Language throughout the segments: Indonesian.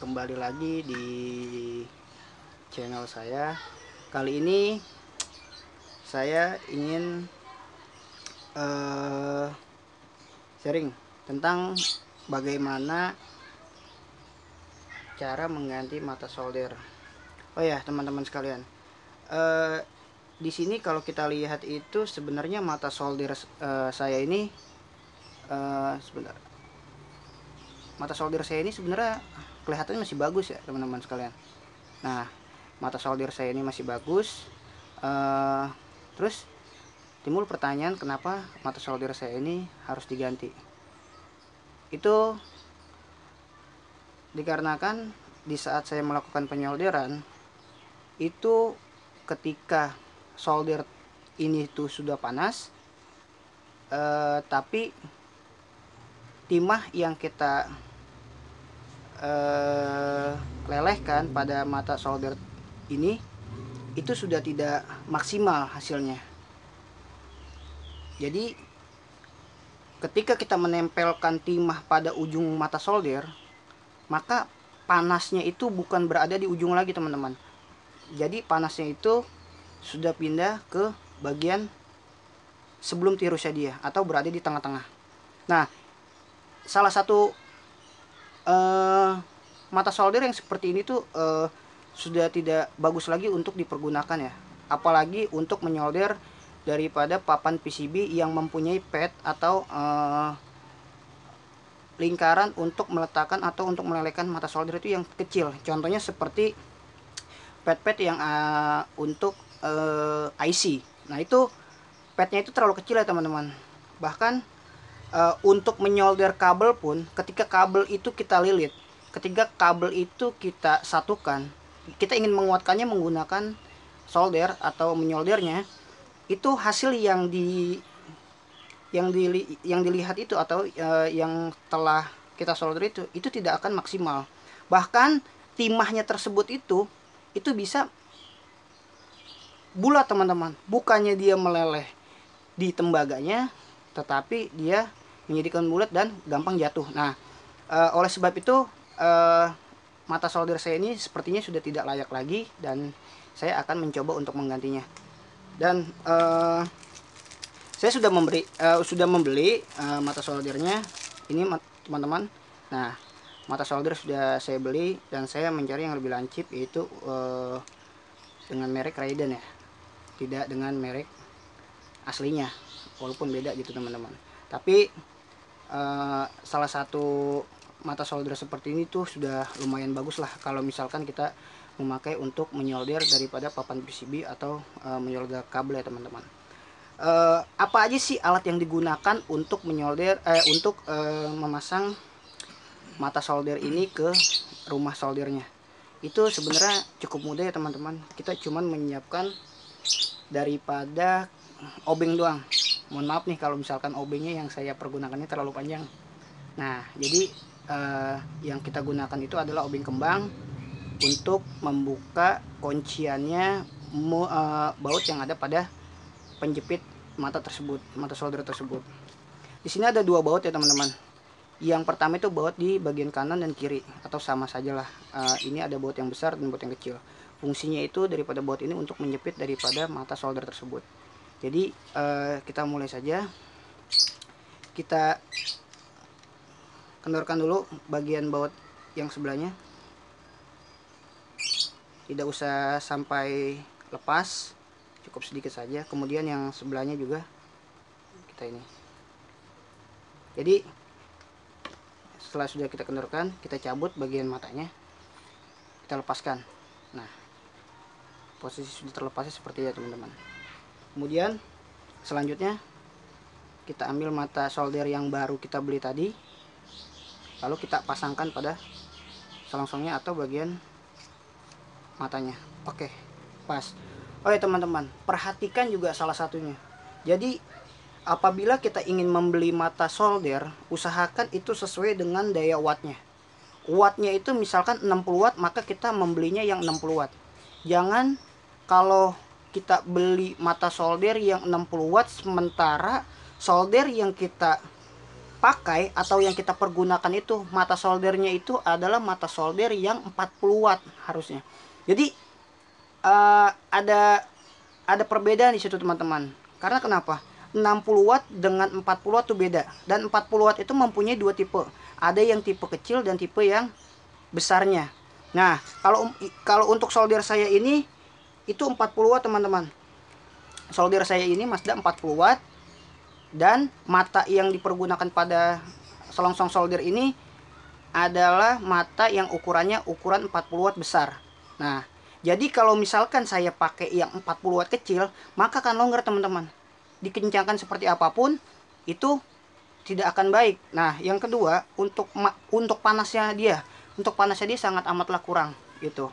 kembali lagi di channel saya. Kali ini saya ingin sharing tentang bagaimana cara mengganti mata solder. Oh ya, teman-teman sekalian, di sini kalau kita lihat itu sebenarnya mata solder saya ini sebentar. Mata solder saya ini sebenarnya kelihatannya masih bagus ya teman-teman sekalian. Nah, mata solder saya ini masih bagus. Terus timbul pertanyaan, kenapa mata solder saya ini harus diganti? Itu dikarenakan di saat saya melakukan penyolderan itu, ketika solder ini tuh sudah panas, tapi timah yang kita lelehkan pada mata solder ini itu sudah tidak maksimal hasilnya. Jadi ketika kita menempelkan timah pada ujung mata solder, maka panasnya itu bukan berada di ujung lagi teman-teman. Jadi panasnya itu sudah pindah ke bagian sebelum tirusnya dia, atau berada di tengah-tengah. Nah, salah satu mata solder yang seperti ini tuh sudah tidak bagus lagi untuk dipergunakan ya, apalagi untuk menyolder daripada papan PCB yang mempunyai pad atau lingkaran untuk meletakkan atau untuk melelehkan mata solder itu yang kecil. Contohnya seperti pad-pad yang untuk IC. Nah, itu padnya itu terlalu kecil ya teman-teman. Bahkan untuk menyolder kabel pun, ketika kabel itu kita lilit, ketika kabel itu kita satukan, kita ingin menguatkannya menggunakan solder atau menyoldernya, itu hasil yang dilihat itu atau yang telah kita solder itu tidak akan maksimal. Bahkan timahnya tersebut itu bisa bulat teman-teman. Bukannya dia meleleh di tembaganya, tetapi dia menjadikan bulat dan gampang jatuh. Nah, oleh sebab itu mata solder saya ini sepertinya sudah tidak layak lagi, dan saya akan mencoba untuk menggantinya. Dan saya sudah membeli mata soldernya ini teman-teman. Nah, mata solder sudah saya beli, dan saya mencari yang lebih lancip, yaitu dengan merek Raiden ya, tidak dengan merek aslinya, walaupun beda gitu teman-teman. Tapi salah satu mata solder seperti ini tuh sudah lumayan bagus lah kalau misalkan kita memakai untuk menyolder daripada papan PCB atau menyolder kabel ya teman-teman. Apa aja sih alat yang digunakan untuk menyolder untuk memasang mata solder ini ke rumah soldernya? Itu sebenarnya cukup mudah ya teman-teman. Kita cuman menyiapkan daripada obeng doang. Mohon maaf nih kalau misalkan obengnya yang saya pergunakannya terlalu panjang. Nah, jadi yang kita gunakan itu adalah obeng kembang untuk membuka kunciannya baut yang ada pada penjepit mata solder tersebut. Di sini ada dua baut ya teman-teman. Yang pertama itu baut di bagian kanan dan kiri, atau sama sajalah. Ini ada baut yang besar dan baut yang kecil. Fungsinya itu daripada baut ini untuk menjepit daripada mata solder tersebut. Jadi kita mulai saja. Kita kendorkan dulu bagian baut yang sebelahnya. Tidak usah sampai lepas, cukup sedikit saja. Kemudian yang sebelahnya juga kita ini. Jadi setelah sudah kita kendorkan, kita cabut bagian matanya, kita lepaskan. Nah, posisi sudah terlepasnya seperti ya teman-teman. Kemudian selanjutnya kita ambil mata solder yang baru kita beli tadi, lalu kita pasangkan pada selongsongnya atau bagian matanya. Oke, pas. Oh ya teman-teman, perhatikan juga salah satunya. Jadi apabila kita ingin membeli mata solder, usahakan itu sesuai dengan daya wattnya. Wattnya itu misalkan 60 watt, maka kita membelinya yang 60 watt. Jangan kalau kita beli mata solder yang 60 watt sementara solder yang kita pakai atau yang kita pergunakan itu mata soldernya itu adalah mata solder yang 40 watt harusnya. Jadi ada perbedaan di situ teman-teman. Karena kenapa? 60 watt dengan 40 watt itu beda. Dan 40 watt itu mempunyai dua tipe. Ada yang tipe kecil dan tipe yang besarnya. Nah, kalau untuk solder saya ini itu 40 watt teman-teman. Solder saya ini Mazda 40 watt. Dan mata yang dipergunakan pada selongsong solder ini adalah mata yang ukuran 40 watt besar. Nah, jadi kalau misalkan saya pakai yang 40 watt kecil, maka akan longgar teman-teman. Dikencangkan seperti apapun, itu tidak akan baik. Nah, yang kedua, untuk panasnya dia. Untuk panasnya dia sangat amatlah kurang gitu.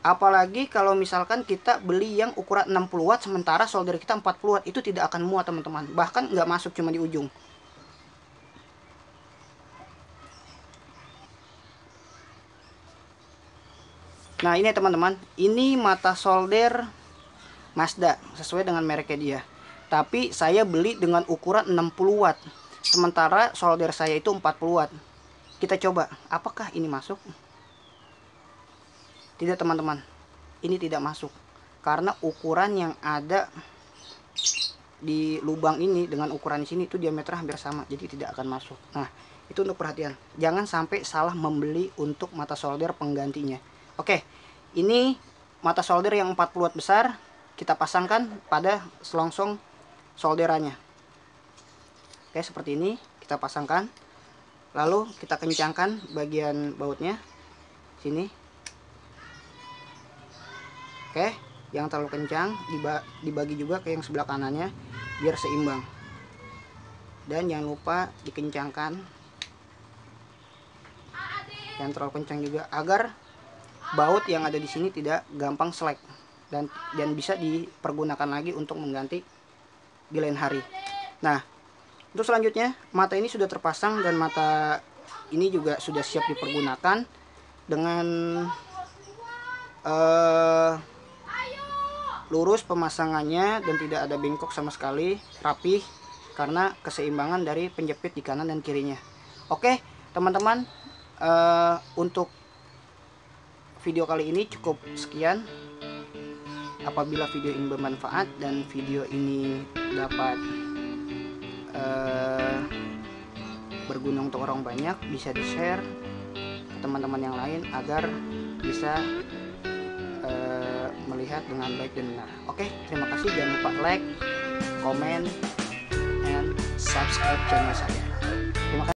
Apalagi kalau misalkan kita beli yang ukuran 60 watt sementara solder kita 40 watt, itu tidak akan muat teman-teman. Bahkan nggak masuk, cuma di ujung. Nah ini teman-teman, ini mata solder Mazda sesuai dengan mereknya dia. Tapi saya beli dengan ukuran 60 watt. Sementara solder saya itu 40 watt. Kita coba, apakah ini masuk? Tidak teman-teman, ini tidak masuk. Karena ukuran yang ada di lubang ini dengan ukuran di sini itu diameter hampir sama. Jadi tidak akan masuk. Nah, itu untuk perhatian. Jangan sampai salah membeli untuk mata solder penggantinya. Oke, ini mata solder yang 40 watt besar. Kita pasangkan pada selongsong solderannya. Oke, seperti ini kita pasangkan. Lalu kita kencangkan bagian bautnya sini. Oke, jangan terlalu kencang, dibagi juga ke yang sebelah kanannya biar seimbang. Dan jangan lupa dikencangkan. Jangan terlalu kencang juga agar baut yang ada di sini tidak gampang selek dan bisa dipergunakan lagi untuk mengganti di lain hari. Nah, untuk selanjutnya mata ini sudah terpasang dan mata ini juga sudah siap dipergunakan dengan lurus pemasangannya dan tidak ada bengkok sama sekali, rapih karena keseimbangan dari penjepit di kanan dan kirinya. Oke teman-teman, untuk video kali ini cukup sekian. Apabila video ini bermanfaat dan video ini dapat berguna untuk orang banyak, bisa di share ke teman-teman yang lain agar bisa melihat dengan baik dan benar. Oke, terima kasih. Jangan lupa like, comment, and subscribe channel saya.